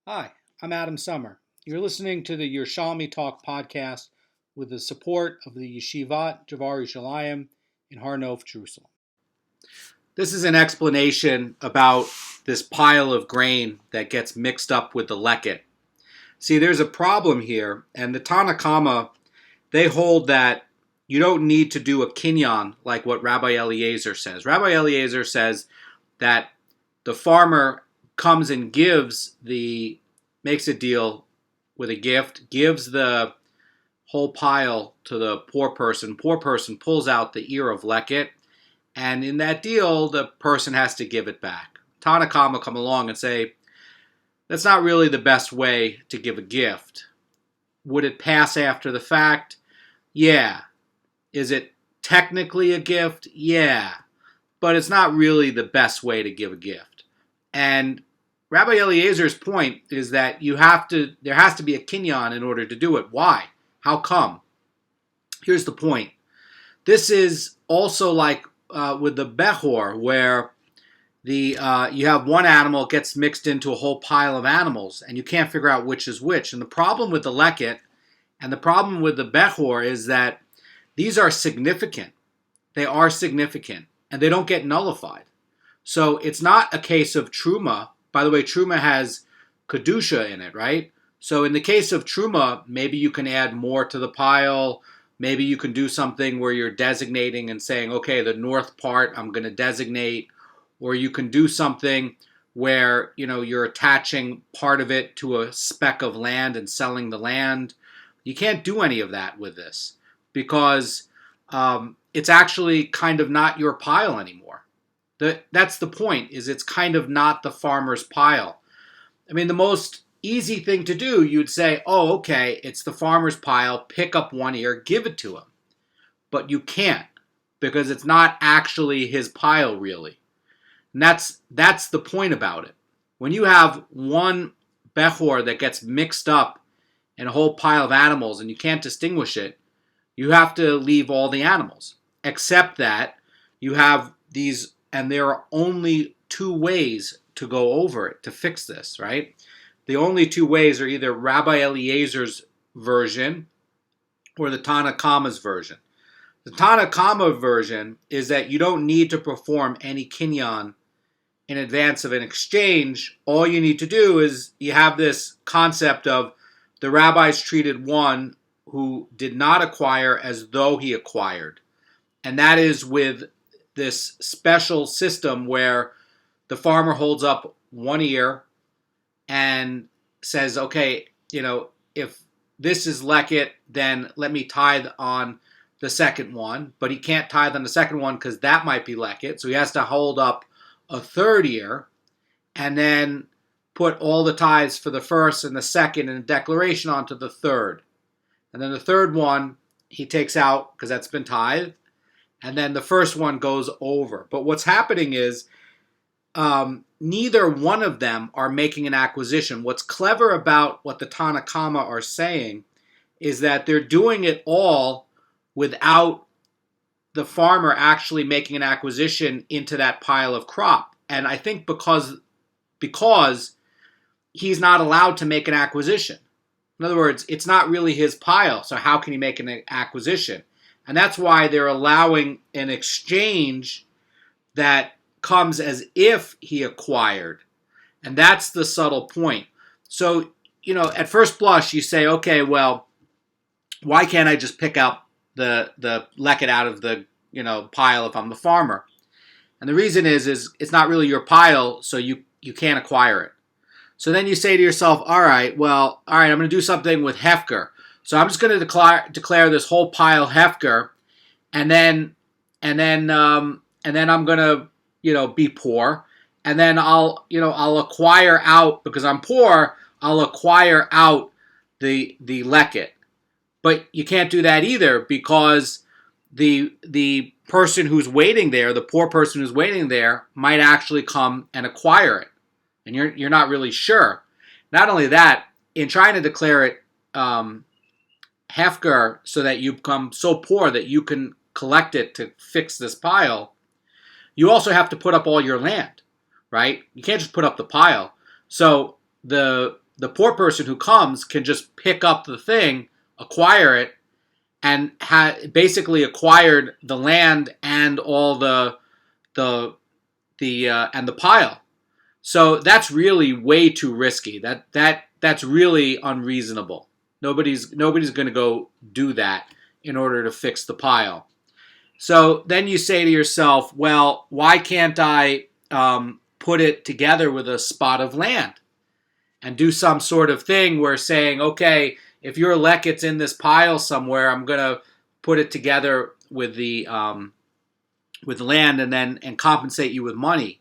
Hi, I'm Adam Summer. You're listening to the Yerushalmi Talk podcast with the support of the Yeshivat Javar Yerushalayim in Har Nof, Jerusalem. This is an explanation about this pile of grain that gets mixed up with the Leket. See, there's a problem here, and the Tanna Kamma, they hold that you don't need to do a kinyan like what Rabbi Eliezer says. Rabbi Eliezer says that the farmer comes and makes a deal with a gift, gives the whole pile to the poor person. Poor person pulls out the ear of Leket, and in that deal, the person has to give it back. Tanna Kamma come along and say, that's not really the best way to give a gift. Would it pass after the fact? Yeah. Is it technically a gift? Yeah. But it's not really the best way to give a gift. And Rabbi Eliezer's point is that there has to be a kinyan in order to do it. Why? How come? Here's the point. This is also like with the Bechor, where you have one animal gets mixed into a whole pile of animals, and you can't figure out which is which. And the problem with the Leket and the problem with the Bechor is that these are significant. They are significant, and they don't get nullified. So it's not a case of Truma. By the way, Truma has Kedusha in it, right? So in the case of Truma, maybe you can add more to the pile. Maybe you can do something where you're designating and saying, okay, the north part I'm going to designate. Or you can do something where, you're attaching part of it to a speck of land and selling the land. You can't do any of that with this because it's actually kind of not your pile anymore. That's the point, is it's kind of not the farmer's pile. I mean, the most easy thing to do, you'd say, oh, okay, it's the farmer's pile, pick up one ear, give it to him. But you can't, because it's not actually his pile, really. And that's the point about it. When you have one Bechor that gets mixed up in a whole pile of animals and you can't distinguish it, you have to leave all the animals. Except that you have these, and there are only two ways to go over it, to fix this, right? The only two ways are either Rabbi Eliezer's version or the Tanna Kamma's version. The Tanna Kamma version is that you don't need to perform any kinyan in advance of an exchange. All you need to do is you have this concept of the rabbis treated one who did not acquire as though he acquired. And that is with this special system where the farmer holds up one ear and says, okay, if this is Leket, then let me tithe on the second one. But he can't tithe on the second one because that might be Leket. So he has to hold up a third ear and then put all the tithes for the first and the second and a declaration onto the third. And then the third one he takes out because that's been tithed. And then the first one goes over. But what's happening is neither one of them are making an acquisition. What's clever about what the Tanna Kamma are saying is that they're doing it all without the farmer actually making an acquisition into that pile of crop. And I think because he's not allowed to make an acquisition. In other words, it's not really his pile, so how can he make an acquisition? And that's why they're allowing an exchange that comes as if he acquired. And that's the subtle point. So, at first blush, you say, okay, well, why can't I just pick up the Leket out of the, pile if I'm the farmer? And the reason is it's not really your pile, so you can't acquire it. So then you say to yourself, all right, I'm going to do something with Hefker. So I'm just going to declare this whole pile Hefker, and then I'm going to, be poor, and then I'll acquire out, because I'm poor, I'll acquire out the Leket. But you can't do that either, because the person who's waiting there, the poor person who's waiting there, might actually come and acquire it, and you're not really sure. Not only that, in trying to declare it Hefker so that you become so poor that you can collect it to fix this pile, you also have to put up all your land, right? You can't just put up the pile. So the the poor person who comes can just pick up the thing, acquire it, and basically acquired the land and all the and the pile. So that's really way too risky. That's really unreasonable. Nobody's going to go do that in order to fix the pile. So then you say to yourself, well, why can't I put it together with a spot of land and do some sort of thing where saying, okay, if your leket's in this pile somewhere, I'm going to put it together with the land and compensate you with money.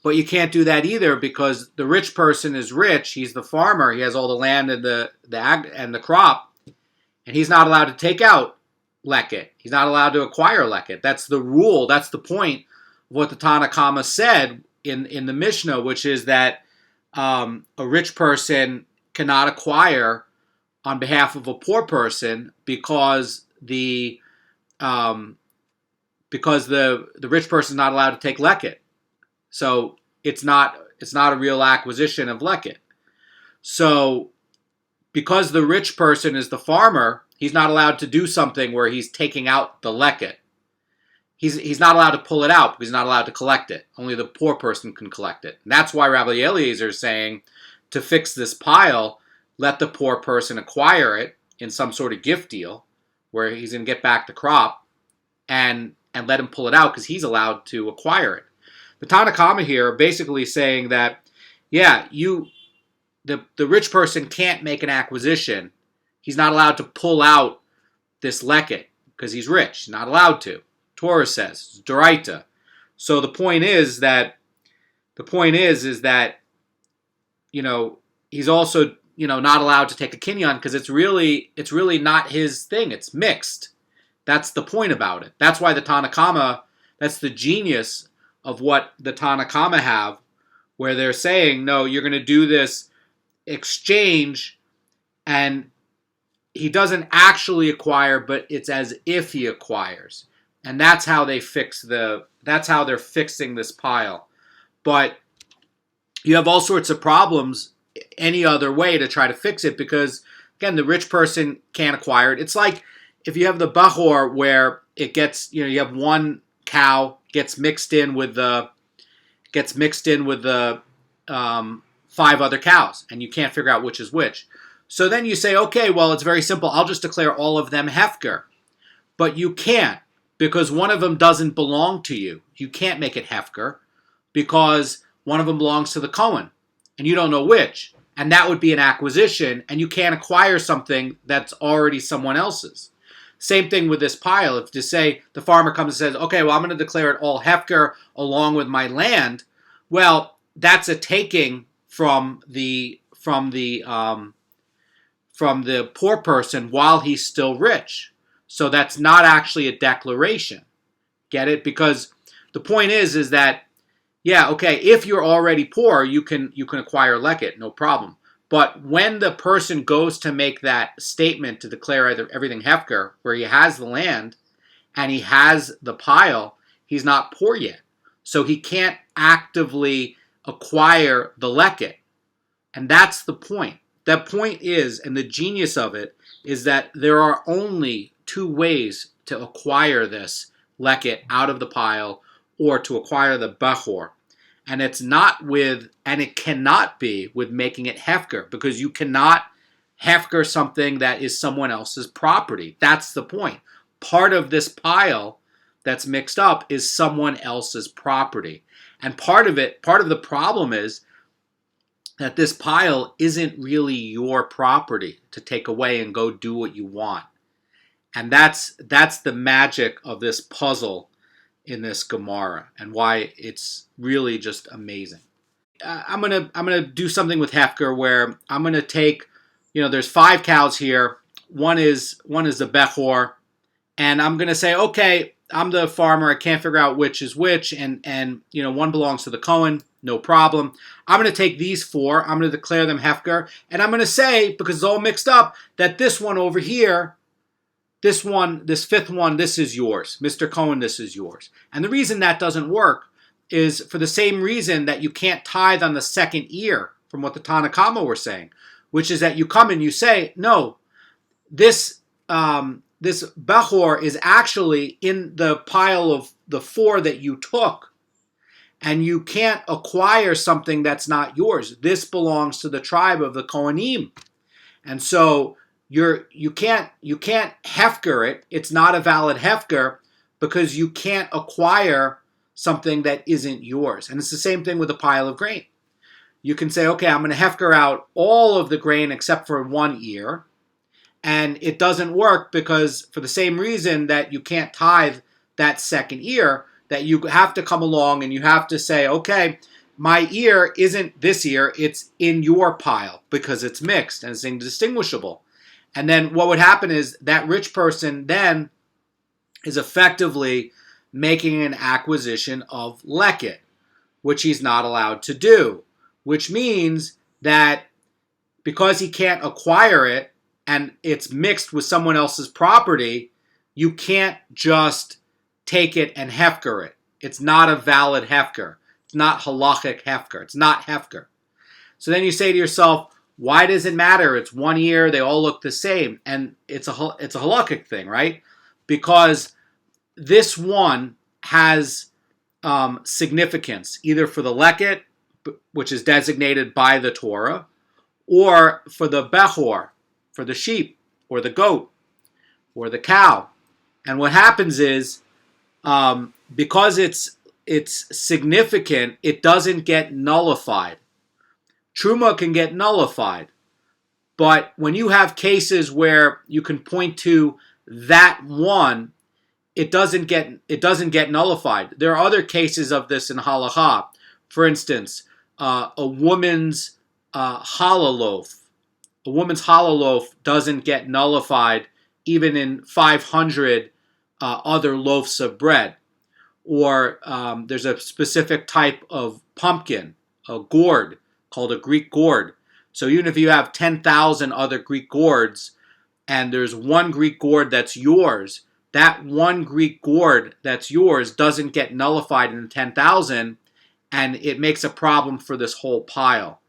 But you can't do that either because the rich person is rich. He's the farmer. He has all the land and the crop, and he's not allowed to take out leket. He's not allowed to acquire leket. That's the rule. That's the point of what the Tanna Kamma said in the Mishnah, which is that a rich person cannot acquire on behalf of a poor person because the rich person is not allowed to take leket. So it's not a real acquisition of leket. So because the rich person is the farmer, he's not allowed to do something where he's taking out the leket. He's not allowed to pull it out because he's not allowed to collect it. Only the poor person can collect it. And that's why Rabbi Eliezer is saying to fix this pile, let the poor person acquire it in some sort of gift deal where he's going to get back the crop and let him pull it out because he's allowed to acquire it. The Tanna Kamma here are basically saying that, yeah, the rich person can't make an acquisition. He's not allowed to pull out this leket because he's rich. He's not allowed to. Torah says it's doraita. So the point is that he's also not allowed to take a kinyan because it's really not his thing. It's mixed. That's the point about it. That's why the Tanna Kamma, that's the genius of what the Tanna Kamma have, where they're saying, no, you're going to do this exchange, and he doesn't actually acquire, but it's as if he acquires. And that's how they're fixing this pile. But you have all sorts of problems any other way to try to fix it because, again, the rich person can't acquire it. It's like if you have the bachor where it gets, you have one cow gets mixed in with the 5 other cows, and you can't figure out which is which. So then you say, okay, well, it's very simple. I'll just declare all of them hefker. But you can't, because one of them doesn't belong to you. You can't make it hefker because one of them belongs to the Kohen, and you don't know which. And that would be an acquisition, and you can't acquire something that's already someone else's. Same thing with this pile. If to say the farmer comes and says, okay, well, I'm going to declare it all hefker along with my land, well, that's a taking from the poor person while he's still rich. So that's not actually a declaration. Get it? Because the point is that, yeah, okay, if you're already poor, you can acquire leket, no problem. But when the person goes to make that statement to declare everything hefker, where he has the land and he has the pile, he's not poor yet. So he can't actively acquire the leket. And that's the point. The point is, and the genius of it, is that there are only 2 ways to acquire this leket out of the pile or to acquire the bachor. And it cannot be with making it hefker, because you cannot hefker something that is someone else's property. That's the point. Part of this pile that's mixed up is someone else's property. And part of the problem is that this pile isn't really your property to take away and go do what you want. And that's the magic of this puzzle in this Gemara and why it's really just amazing. I'm gonna do something with hefker where I'm gonna take, there's 5 cows here. One is the bechor, and I'm gonna say, okay, I'm the farmer. I can't figure out which is which, and one belongs to the Kohen. No problem. I'm going to take these 4. I'm going to declare them hefker, and I'm going to say, because it's all mixed up, that this one over here, this 5th one, this is yours. Mr. Cohen, this is yours. And the reason that doesn't work is for the same reason that you can't tithe on the second ear from what the Tanna Kamma were saying, which is that you come and you say, no, this Bechor is actually in the pile of the 4 that you took, and you can't acquire something that's not yours. This belongs to the tribe of the Kohanim, and so you can't hefker it. It's not a valid hefker because you can't acquire something that isn't yours. And it's the same thing with a pile of grain. You can say, okay, I'm going to hefker out all of the grain except for 1 ear. And it doesn't work because for the same reason that you can't tithe that second ear, that you have to come along and you have to say, okay, my ear isn't this ear, it's in your pile because it's mixed and it's indistinguishable. And then what would happen is that rich person then is effectively making an acquisition of Leket, which he's not allowed to do, which means that because he can't acquire it and it's mixed with someone else's property, you can't just take it and hefker it. It's not a valid hefker. It's not halachic hefker. It's not hefker. So then you say to yourself, why does it matter? It's 1 ear, they all look the same. And it's a halachic thing, right? Because this one has significance, either for the Leket, which is designated by the Torah, or for the Bechor, for the sheep, or the goat, or the cow. And what happens is, because it's significant, it doesn't get nullified. Truma can get nullified. But when you have cases where you can point to that one, it doesn't get nullified. There are other cases of this in Halacha. For instance, a woman's challah loaf. A woman's challah loaf doesn't get nullified even in 500 other loaves of bread. Or there's a specific type of pumpkin, a gourd, called a Greek gourd. So even if you have 10,000 other Greek gourds, and there's one Greek gourd that's yours, that one Greek gourd that's yours doesn't get nullified in the 10,000, and it makes a problem for this whole pile.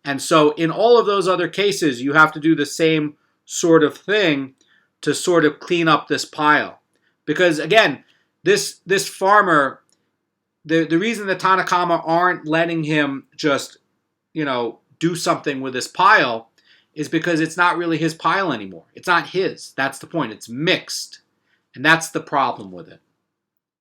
And so in all of those other cases, you have to do the same sort of thing to sort of clean up this pile. Because again, this farmer, the reason the Tanna Kamma aren't letting him just, do something with this pile is because it's not really his pile anymore. It's not his. That's the point. It's mixed. And that's the problem with it.